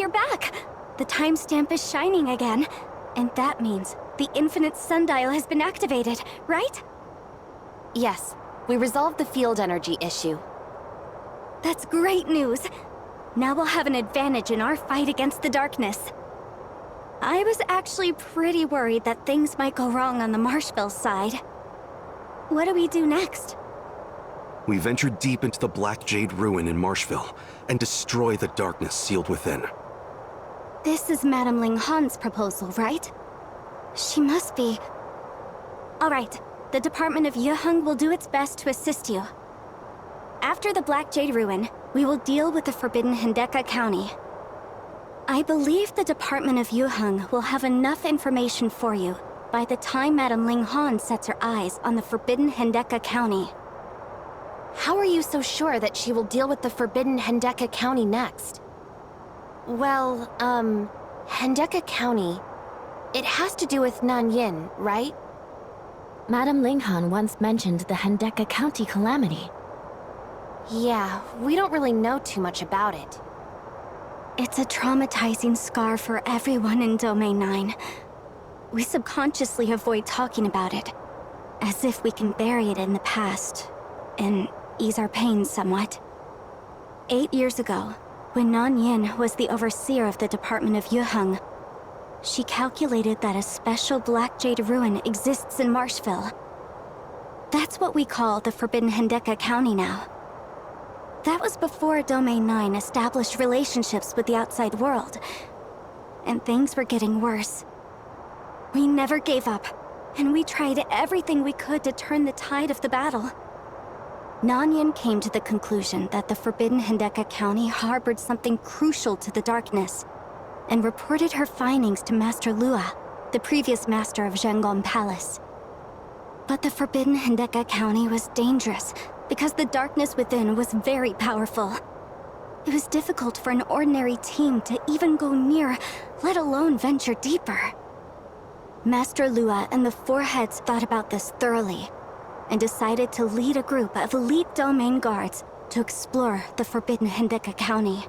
You're back! The timestamp is shining again. And that means the infinite sundial has been activated, right? Yes, we resolved the field energy issue. That's great news. Now we'll have an advantage in our fight against the darkness. I was actually pretty worried that things might go wrong on the Marshville side. What do we do next? We venture deep into the Black Jade Ruin in Marshville and destroy the darkness sealed within. This is Madame Ling Han's proposal, right? She must be... All right, the Department of Yuheng will do its best to assist you. After the Black Jade Ruin, we will deal with the Forbidden Hendeka County. I believe the Department of Yuheng will have enough information for you by the time Madame Ling Han sets her eyes on the Forbidden Hendeka County. How are you so sure that she will deal with the Forbidden Hendeka County next? Well, Hendeka County... It has to do with Nanyin, right? Madame Linghan once mentioned the Hendeka County calamity. Yeah, we don't really know too much about it. It's a traumatizing scar for everyone in Domain 9. We subconsciously avoid talking about it, as if we can bury it in the past, and ease our pain somewhat. 8 years ago, when Nanyin was the overseer of the Department of Yuheng, she calculated that a special Black Jade Ruin exists in Marshville. That's what we call the Forbidden Hendeka County now. That was before Domain 9 established relationships with the outside world, and things were getting worse. We never gave up, and we tried everything we could to turn the tide of the battle. Nanyin came to the conclusion that the Forbidden Hendeka County harbored something crucial to the darkness, and reported her findings to Master Lua, the previous master of Zhengong Palace. But the Forbidden Hendeka County was dangerous because the darkness within was very powerful. It was difficult for an ordinary team to even go near, let alone venture deeper. Master Lua and the Four Heads thought about this thoroughly, and decided to lead a group of elite domain guards to explore the Forbidden Hendeka County.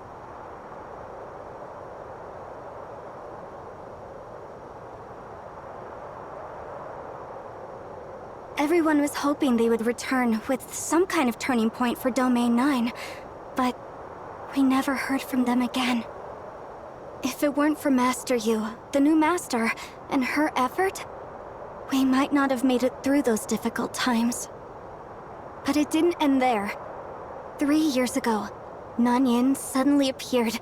Everyone was hoping they would return with some kind of turning point for Domain 9, but we never heard from them again. If it weren't for Master Yu, the new master, and her effort, we might not have made it through those difficult times. But it didn't end there. 3 years ago, Nanyin suddenly appeared,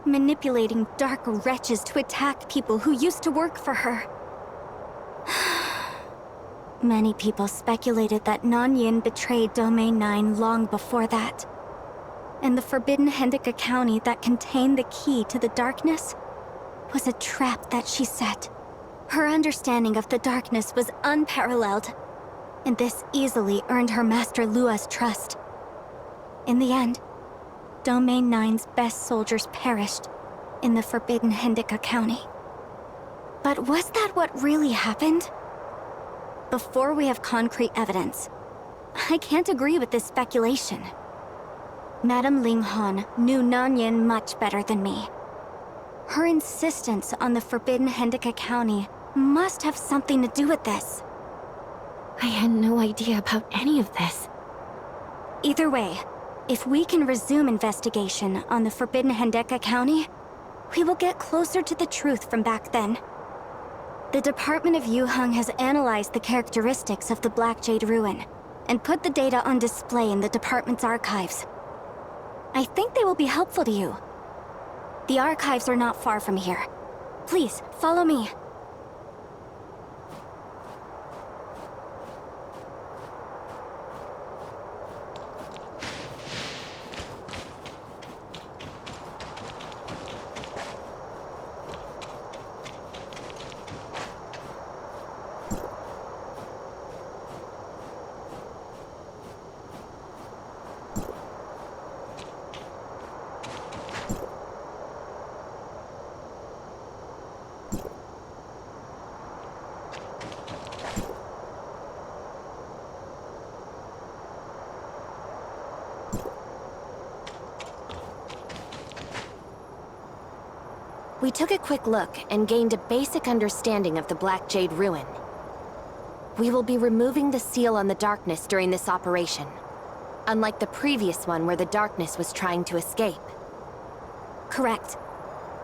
manipulating dark wretches to attack people who used to work for her. Many people speculated that Nanyin betrayed Domain 9 long before that. And the Forbidden Hendeka County that contained the key to the darkness was a trap that she set. Her understanding of the darkness was unparalleled, and this easily earned her Master Lua's trust. In the end, Domain 9's best soldiers perished in the Forbidden Hendeka County. But was that what really happened? Before we have concrete evidence, I can't agree with this speculation. Madame Ling Han knew Nanyin much better than me. Her insistence on the Forbidden Hendeka County must have something to do with this. I had no idea about any of this. Either way, if we can resume investigation on the Forbidden Hendeka County, we will get closer to the truth from back then. The Department of Yuheng has analyzed the characteristics of the Black Jade Ruin and put the data on display in the department's archives. I think they will be helpful to you. The archives are not far from here. Please, follow me. We took a quick look and gained a basic understanding of the Black Jade Ruin. We will be removing the seal on the darkness during this operation, unlike the previous one where the darkness was trying to escape. Correct.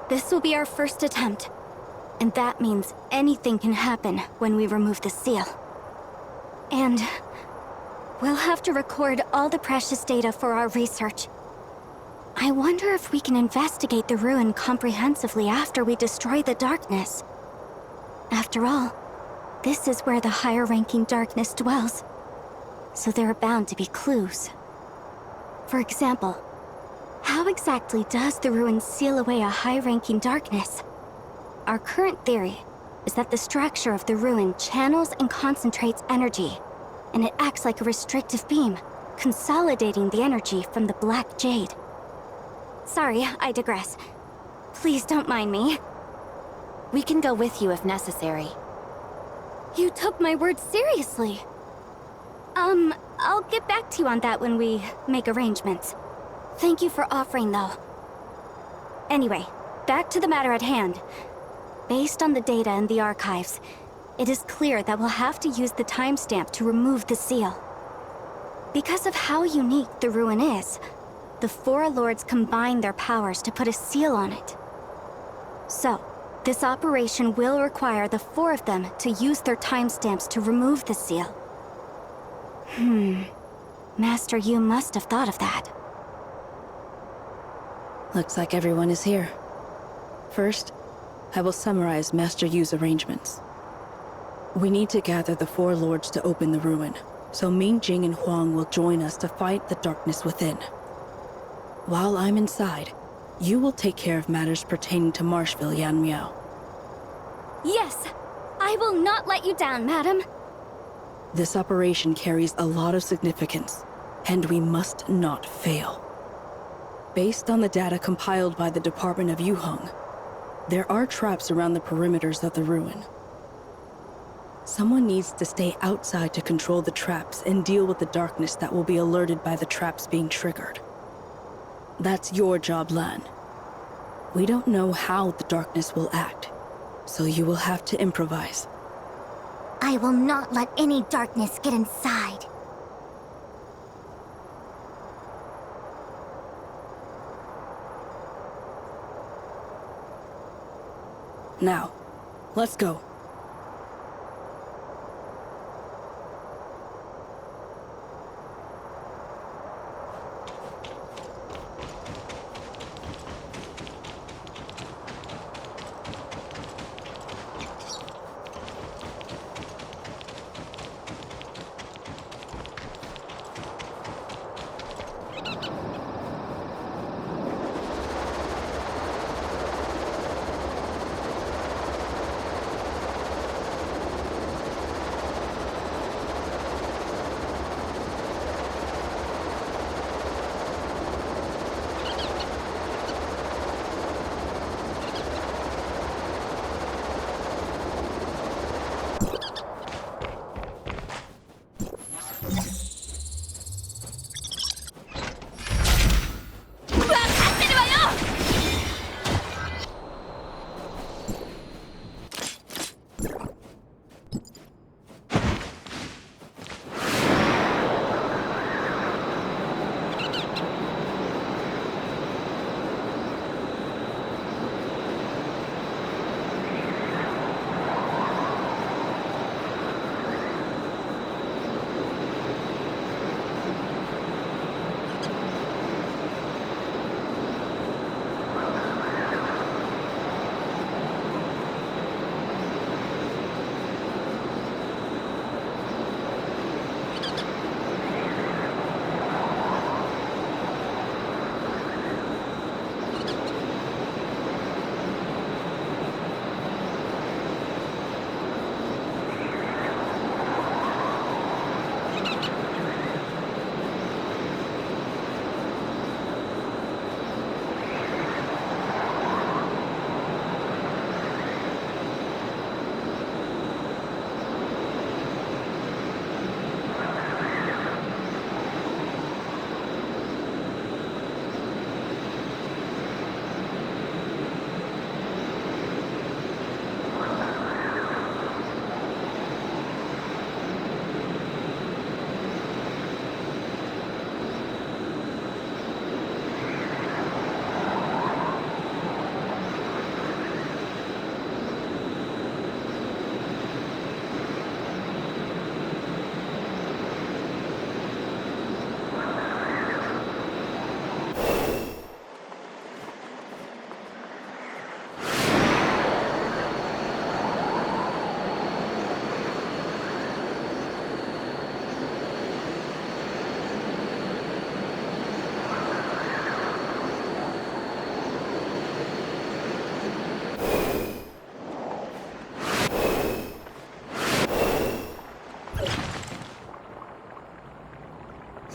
This will be our first attempt. And that means anything can happen when we remove the seal. And we'll have to record all the precious data for our research. I wonder if we can investigate the ruin comprehensively after we destroy the darkness. After all, this is where the higher-ranking darkness dwells. So there are bound to be clues. For example, how exactly does the ruin seal away a high-ranking darkness? Our current theory is that the structure of the ruin channels and concentrates energy, and it acts like a restrictive beam, consolidating the energy from the Black Jade. Sorry, I digress. Please don't mind me. We can go with you if necessary. You took my words seriously. I'll get back to you on that when we make arrangements. Thank you for offering, though. Anyway, back to the matter at hand. Based on the data in the archives, it is clear that we'll have to use the timestamp to remove the seal. Because of how unique the ruin is, the four lords combined their powers to put a seal on it. So, this operation will require the four of them to use their timestamps to remove the seal. Master Yu must have thought of that. Looks like everyone is here. First, I will summarize Master Yu's arrangements. We need to gather the four lords to open the ruin, so Ming Jing and Huang will join us to fight the darkness within. While I'm inside, you will take care of matters pertaining to Marshville, Yan Miao. Yes! I will not let you down, madam. This operation carries a lot of significance, and we must not fail. Based on the data compiled by the Department of Yuheng, there are traps around the perimeters of the ruin. Someone needs to stay outside to control the traps and deal with the darkness that will be alerted by the traps being triggered. That's your job, Lan. We don't know how the darkness will act, so you will have to improvise. I will not let any darkness get inside. Now, let's go.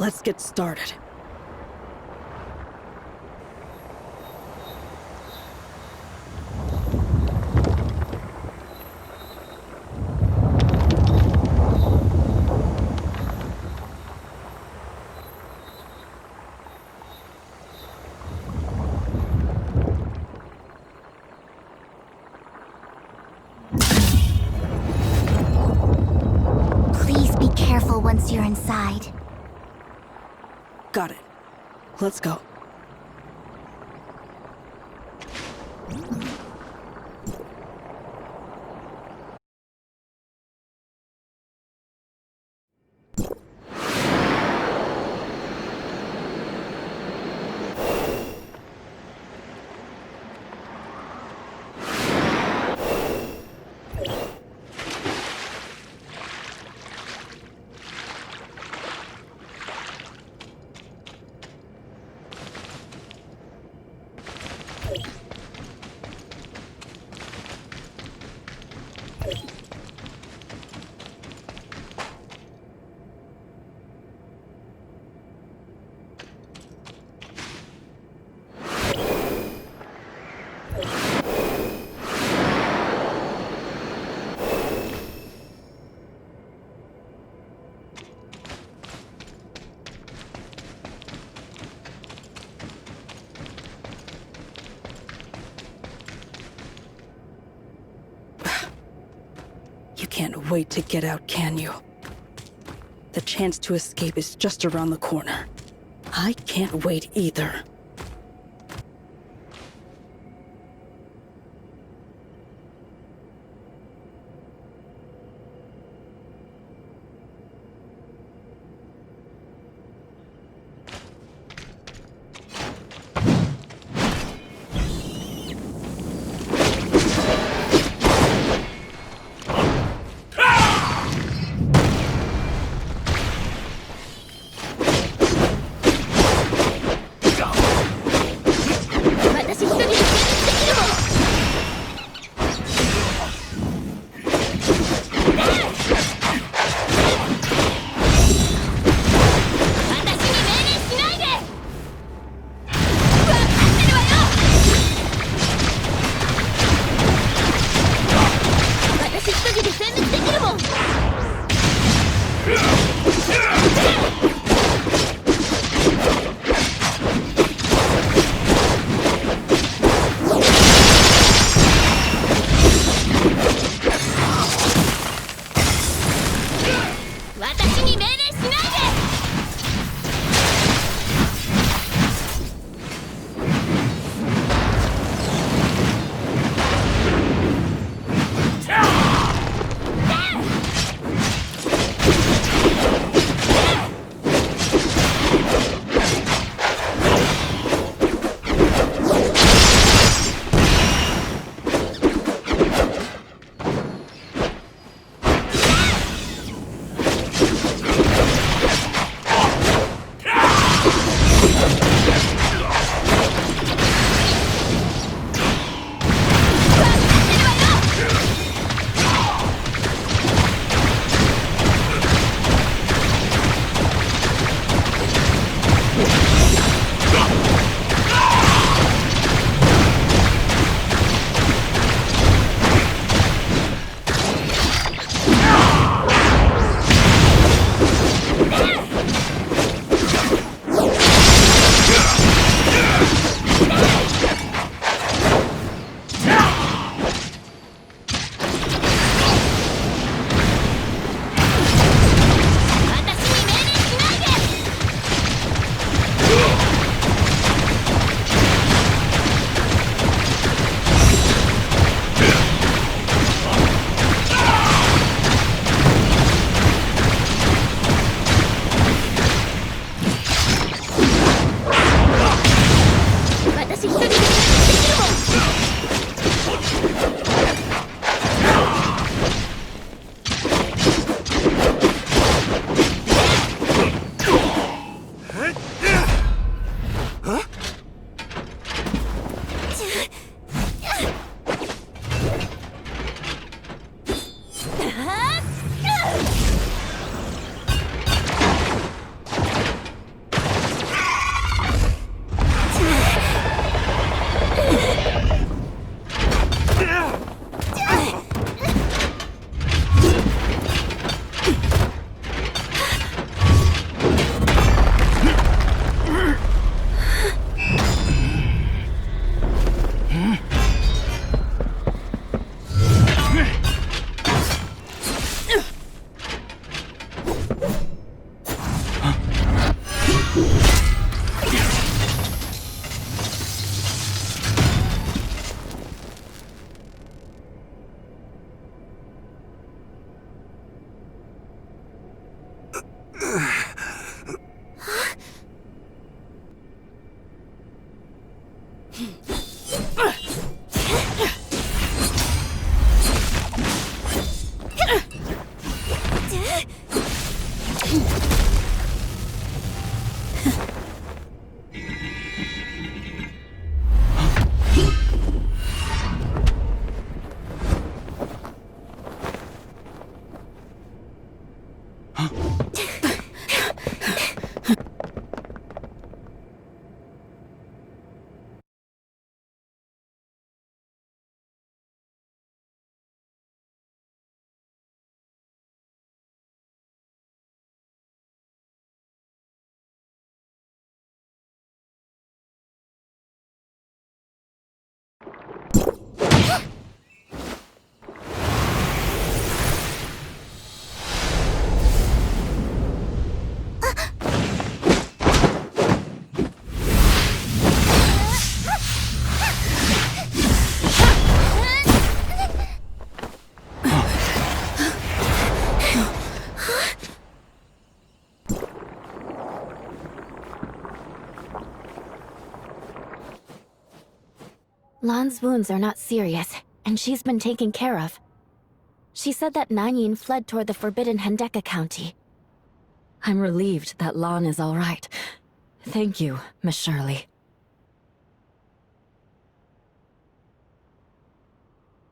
Let's get started. Please be careful once you're inside. Got it. Let's go. You can't wait to get out, can you? The chance to escape is just around the corner. I can't wait either. Lan's wounds are not serious, and she's been taken care of. She said that Nanyin fled toward the forbidden Hendeka County. I'm relieved that Lan is all right. Thank you, Miss Shirley.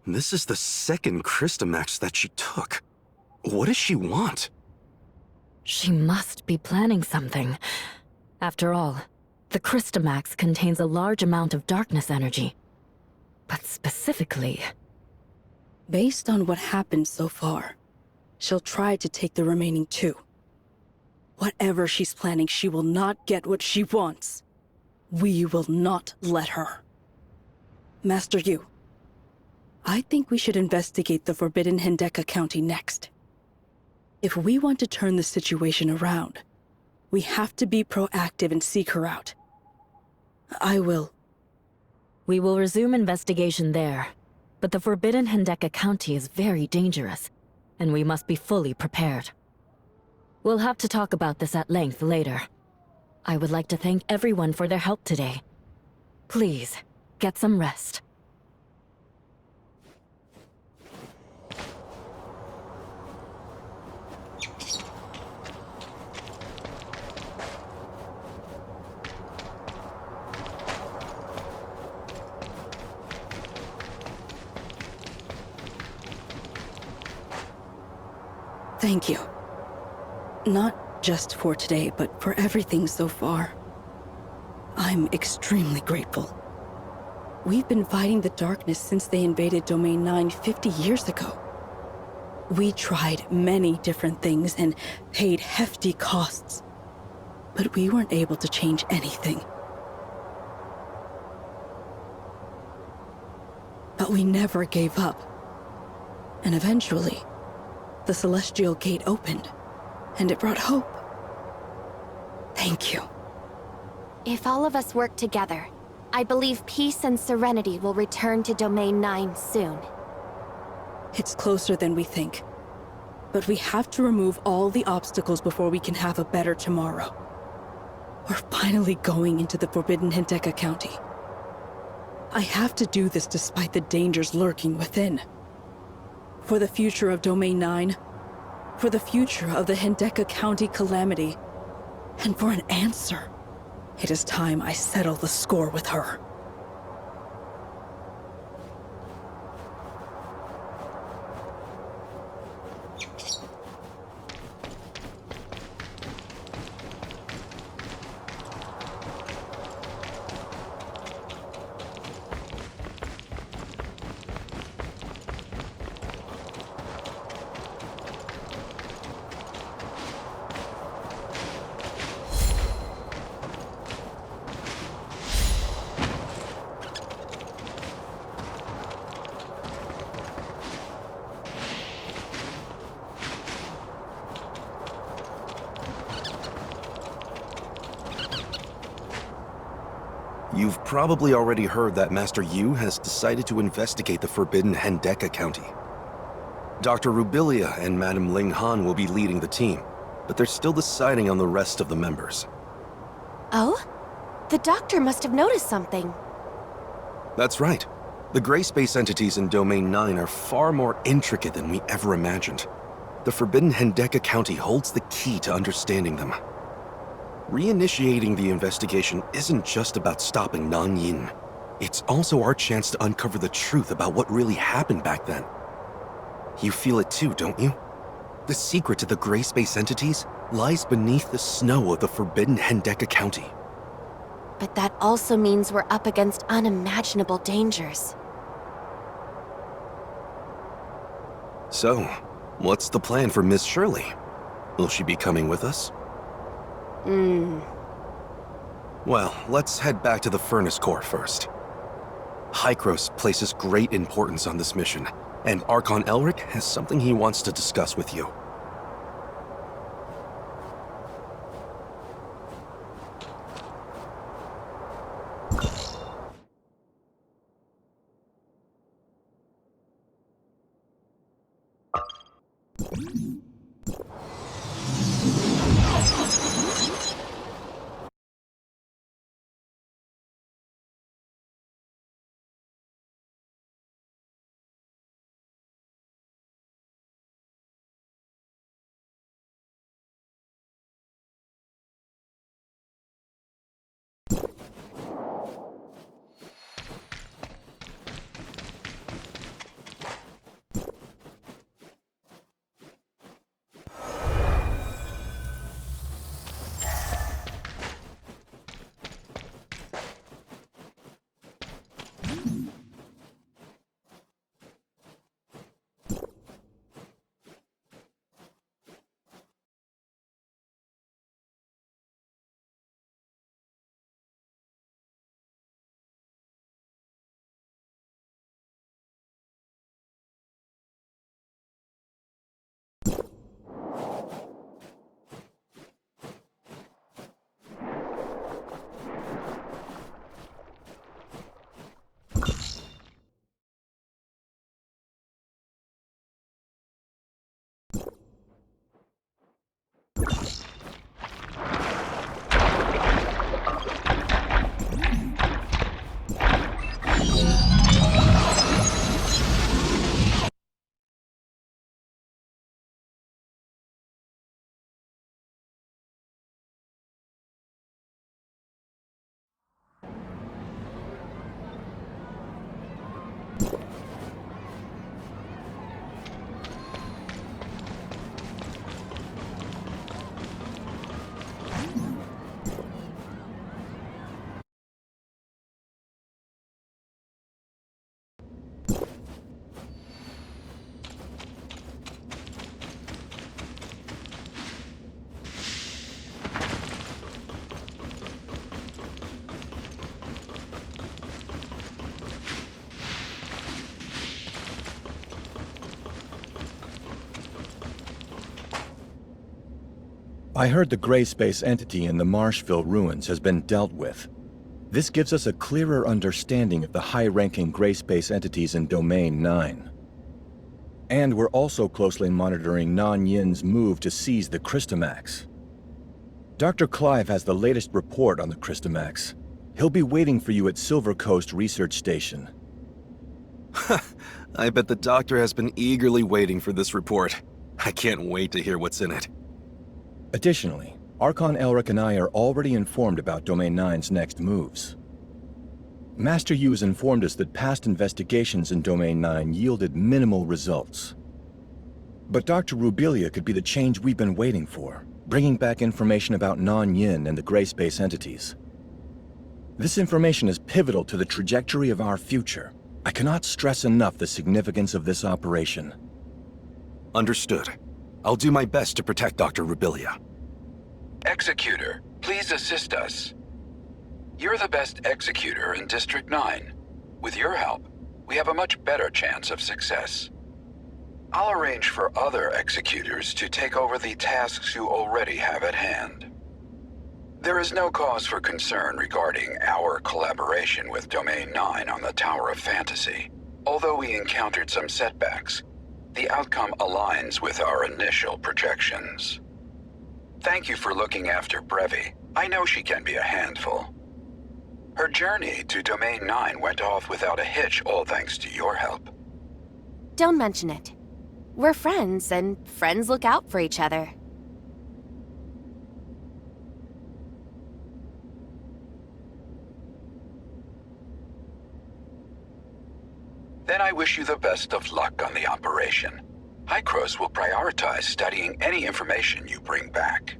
This is the second Christamax that she took. What does she want? She must be planning something. After all, the Christamax contains a large amount of darkness energy. But specifically... Based on what happened so far, she'll try to take the remaining 2. Whatever she's planning, she will not get what she wants. We will not let her. Master Yu, I think we should investigate the forbidden Hendeka County next. If we want to turn the situation around, we have to be proactive and seek her out. I will. We will resume investigation there, but the forbidden Hendeka County is very dangerous, and we must be fully prepared. We'll have to talk about this at length later. I would like to thank everyone for their help today. Please, get some rest. Thank you. Not just for today, but for everything so far. I'm extremely grateful. We've been fighting the darkness since they invaded Domain 9 50 years ago. We tried many different things and paid hefty costs, but we weren't able to change anything. But we never gave up. And eventually, the Celestial Gate opened, and it brought hope. Thank you. If all of us work together, I believe peace and serenity will return to Domain 9 soon. It's closer than we think. But we have to remove all the obstacles before we can have a better tomorrow. We're finally going into the forbidden Hendeka County. I have to do this despite the dangers lurking within. For the future of Domain 9, for the future of the Hendeka County calamity, and for an answer, it is time I settle the score with her. You've probably already heard that Master Yu has decided to investigate the forbidden Hendeka County. Dr. Rubilia and Madame Ling Han will be leading the team, but they're still deciding on the rest of the members. Oh? The doctor must have noticed something. That's right. The gray space entities in Domain 9 are far more intricate than we ever imagined. The Forbidden Hendeka County holds the key to understanding them. Reinitiating the investigation isn't just about stopping Nanyin. It's also our chance to uncover the truth about what really happened back then. You feel it too, don't you? The secret to the gray space entities lies beneath the snow of the Forbidden Hendeka County. But that also means we're up against unimaginable dangers. So, what's the plan for Miss Shirley? Will she be coming with us? Well, let's head back to the Furnace Core first. Hykros places great importance on this mission, and Archon Elric has something he wants to discuss with you. I heard the gray space entity in the Marshville ruins has been dealt with. This gives us a clearer understanding of the high-ranking gray space entities in Domain 9. And we're also closely monitoring Nanyin's move to seize the Christomax. Dr. Clive has the latest report on the Christomax. He'll be waiting for you at Silver Coast Research Station. I bet the doctor has been eagerly waiting for this report. I can't wait to hear what's in it. Additionally, Archon Elric and I are already informed about Domain 9's next moves. Master Yu has informed us that past investigations in Domain 9 yielded minimal results. But Dr. Rubilia could be the change we've been waiting for, bringing back information about Nanyin and the gray space entities. This information is pivotal to the trajectory of our future. I cannot stress enough the significance of this operation. Understood. I'll do my best to protect Dr. Rubilia. Executor, please assist us. You're the best executor in District 9. With your help, we have a much better chance of success. I'll arrange for other executors to take over the tasks you already have at hand. There is no cause for concern regarding our collaboration with Domain 9 on the Tower of Fantasy. Although we encountered some setbacks, the outcome aligns with our initial projections. Thank you for looking after Brevi. I know she can be a handful. Her journey to Domain 9 went off without a hitch, all thanks to your help. Don't mention it. We're friends, and friends look out for each other. Then I wish you the best of luck on the operation. Hykros will prioritize studying any information you bring back.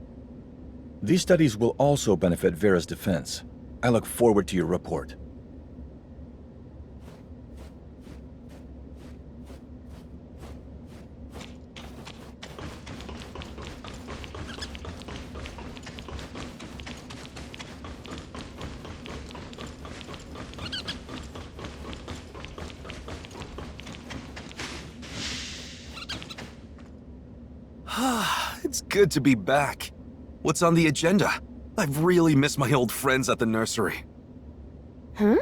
These studies will also benefit Vera's defense. I look forward to your report. It's good to be back. What's on the agenda? I've really missed my old friends at the nursery. Huh?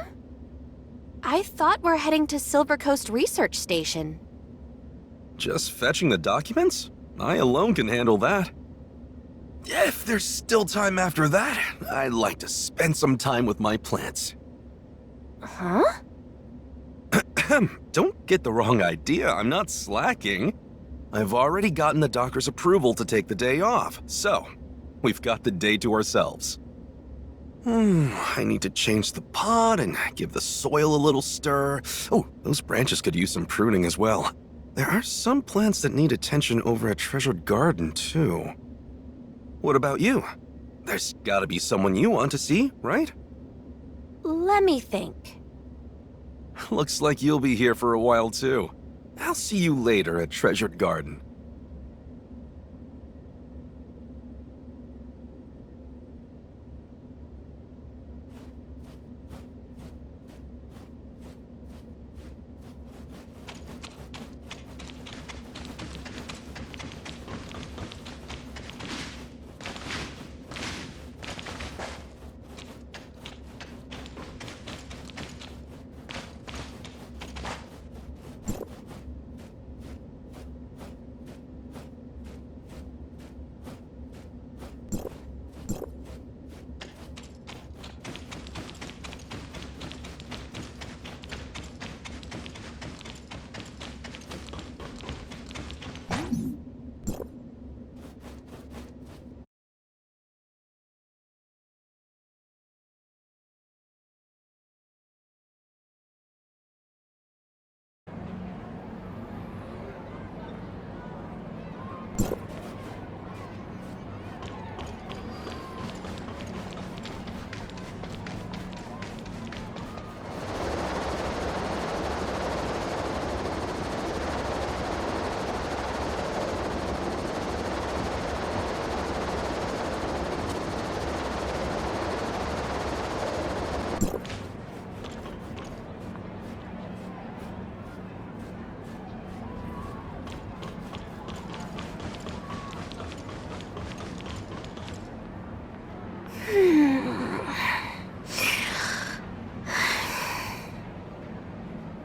I thought we're heading to Silver Coast Research Station. Just fetching the documents? I alone can handle that. If there's still time after that, I'd like to spend some time with my plants. Huh? Don't get the wrong idea, I'm not slacking. I've already gotten the doctor's approval to take the day off, so we've got the day to ourselves. I need to change the pot and give the soil a little stir. Oh, those branches could use some pruning as well. There are some plants that need attention over at Treasured Garden, too. What about you? There's gotta be someone you want to see, right? Let me think. Looks like you'll be here for a while, too. I'll see you later at Treasured Garden.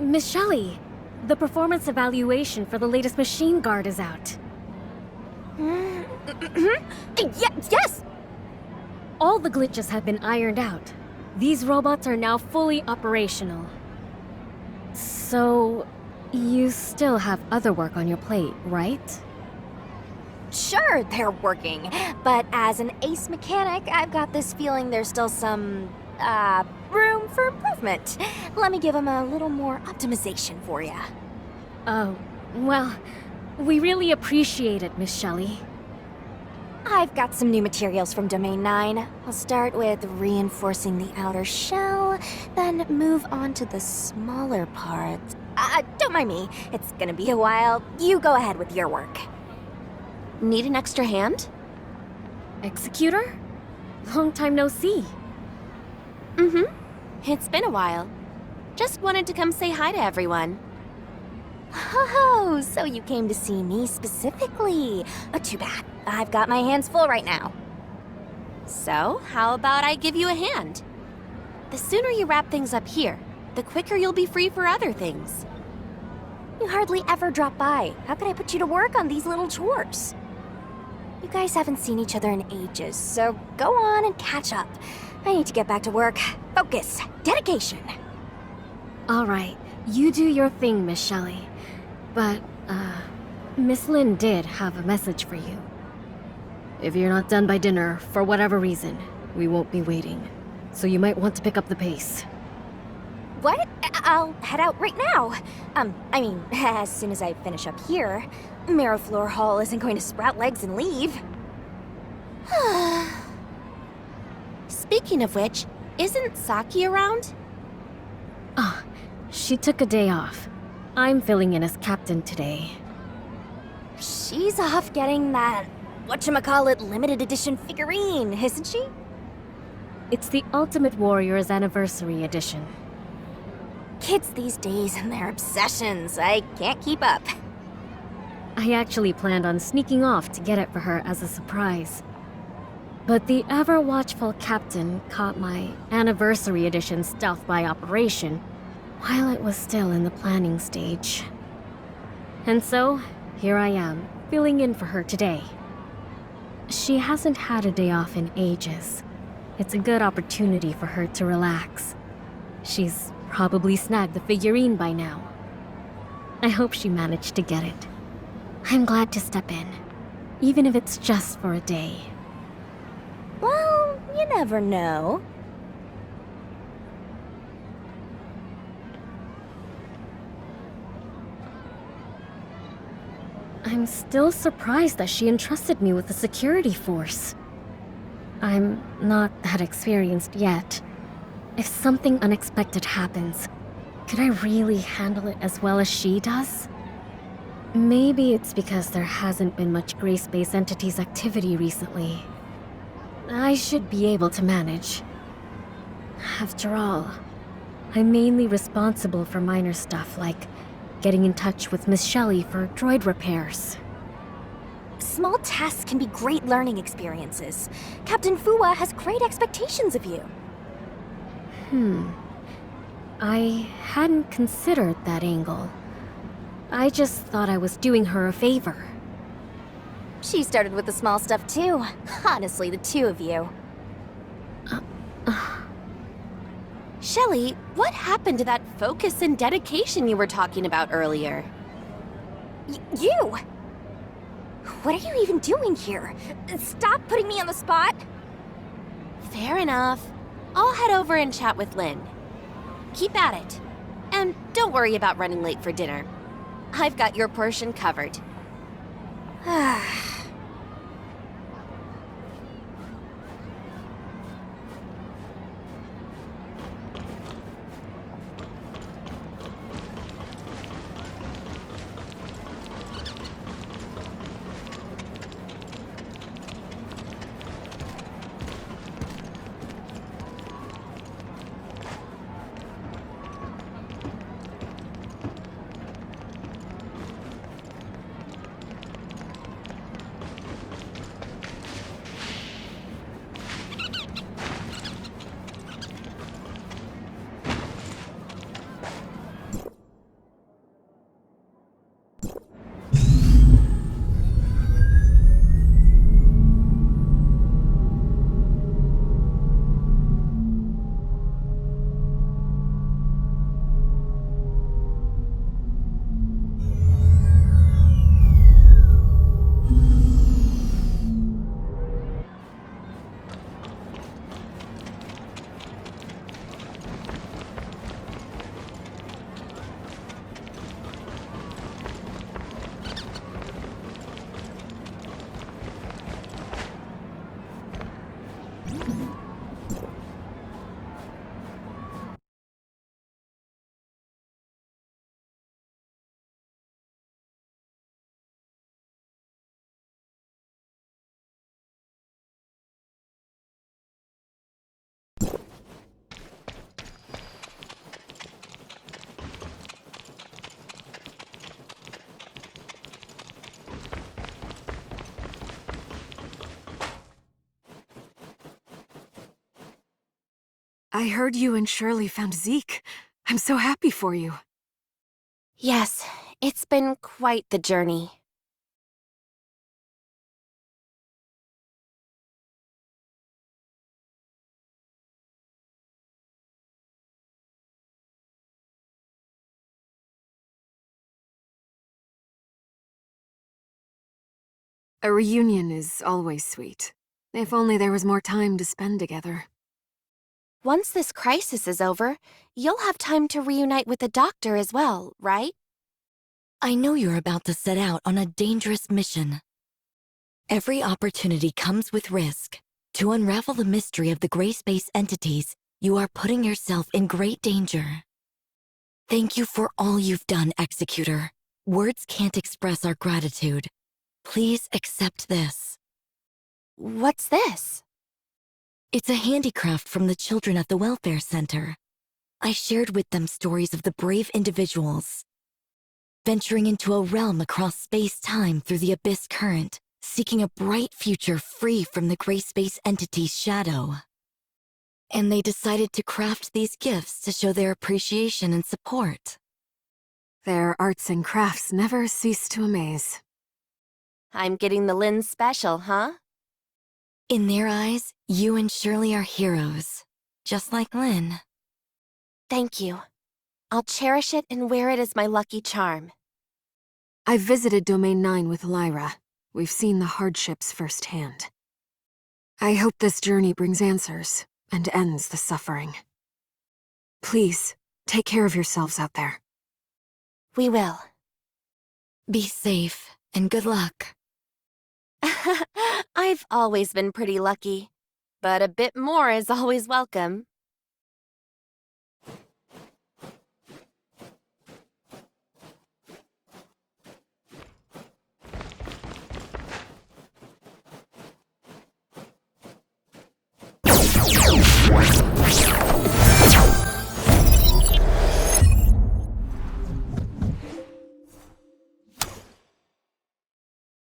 Miss Shelley, the performance evaluation for the latest machine guard is out. Yes! All the glitches have been ironed out. These robots are now fully operational. So, you still have other work on your plate, right? Sure, they're working. But as an ace mechanic, I've got this feeling there's still some, room for improvement. Let me give them a little more optimization for you. Oh, well, we really appreciate it, Miss Shelley. I've got some new materials from Domain 9. I'll start with reinforcing the outer shell, then move on to the smaller parts. Don't mind me. It's gonna be a while. You go ahead with your work. Need an extra hand? Executor? Long time no see. Mm-hmm. It's been a while. Just wanted to come say hi to everyone. Oh, so you came to see me specifically. Too bad. I've got my hands full right now. So, how about I give you a hand? The sooner you wrap things up here, the quicker you'll be free for other things. You hardly ever drop by. How could I put you to work on these little chores? You guys haven't seen each other in ages, so go on and catch up. I need to get back to work. Focus. Dedication. Alright, you do your thing, Miss Shelley. But, Miss Lin did have a message for you. If you're not done by dinner, for whatever reason, we won't be waiting. So you might want to pick up the pace. What? I'll head out right now. I mean, as soon as I finish up here, Miraflor Hall isn't going to sprout legs and leave. Speaking of which, isn't Saki around? Ah, she took a day off. I'm filling in as captain today. She's off getting that, whatchamacallit, limited edition figurine, isn't she? It's the Ultimate Warrior's Anniversary Edition. Kids these days and their obsessions, I can't keep up. I actually planned on sneaking off to get it for her as a surprise. But the ever-watchful captain caught my Anniversary Edition stealth by operation while it was still in the planning stage. And so, here I am, filling in for her today. She hasn't had a day off in ages. It's a good opportunity for her to relax. She's probably snagged the figurine by now. I hope she managed to get it. I'm glad to step in, even if it's just for a day. Well, you never know. I'm still surprised that she entrusted me with the security force. I'm not that experienced yet. If something unexpected happens, could I really handle it as well as she does? Maybe it's because there hasn't been much Gray Space Entities activity recently. I should be able to manage. After all, I'm mainly responsible for minor stuff like getting in touch with Miss Shelley for droid repairs. Small tasks can be great learning experiences. Captain Fua has great expectations of you. I hadn't considered that angle. I just thought I was doing her a favor. She started with the small stuff too. Honestly, the two of you. Shelley, what happened to that focus and dedication you were talking about earlier? You! What are you even doing here? Stop putting me on the spot! Fair enough. I'll head over and chat with Lynn. Keep at it. And don't worry about running late for dinner. I've got your portion covered. I heard you and Shirley found Zeke. I'm so happy for you. Yes, it's been quite the journey. A reunion is always sweet. If only there was more time to spend together. Once this crisis is over, you'll have time to reunite with the doctor as well, right? I know you're about to set out on a dangerous mission. Every opportunity comes with risk. To unravel the mystery of the gray space entities, you are putting yourself in great danger. Thank you for all you've done, Executor. Words can't express our gratitude. Please accept this. What's this? It's a handicraft from the children at the Welfare Center. I shared with them stories of the brave individuals, venturing into a realm across space-time through the Abyss Current, seeking a bright future free from the gray space entity's shadow. And they decided to craft these gifts to show their appreciation and support. Their arts and crafts never cease to amaze. I'm getting the Lynn special, huh? In their eyes, you and Shirley are heroes, just like Lynn. Thank you. I'll cherish it and wear it as my lucky charm. I've visited Domain 9 with Lyra. We've seen the hardships firsthand. I hope this journey brings answers and ends the suffering. Please, take care of yourselves out there. We will. Be safe, and good luck. I've always been pretty lucky, but a bit more is always welcome.